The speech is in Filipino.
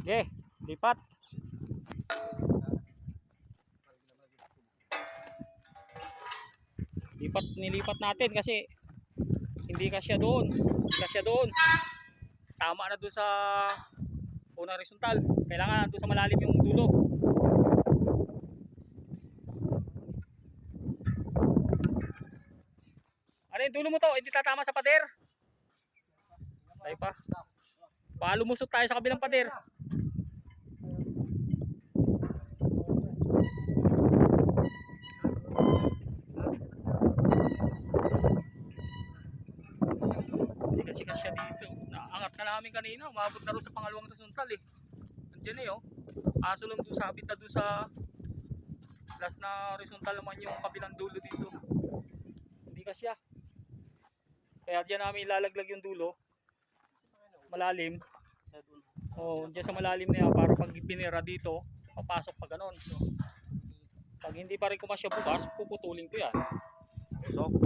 Okay, lipat. Nilipat natin kasi hindi kasya doon. Tama na doon sa unang horizontal. Kailangan doon sa malalim yung dulo. Ano yung dulo mo to? Hindi tatama sa pader. Tayo pa. Palumusot tayo sa kabilang pader. Hindi kasi kasya dito. Naangat na namin kanina. Umabot na rin sa pangalawang horizontal eh. Nandiyan eh oh. Aso lang doon sabit na doon sa last na horizontal naman yung kabilang dulo dito. Hindi kasya. Kaya diyan namin ilalaglag yung dulo. Malalim. Oh, diyan sa malalim na yan para pag pinira dito, papasok pa ganon. So, pag hindi pa rin kumasya bukas, puputulin ko yan. Usok.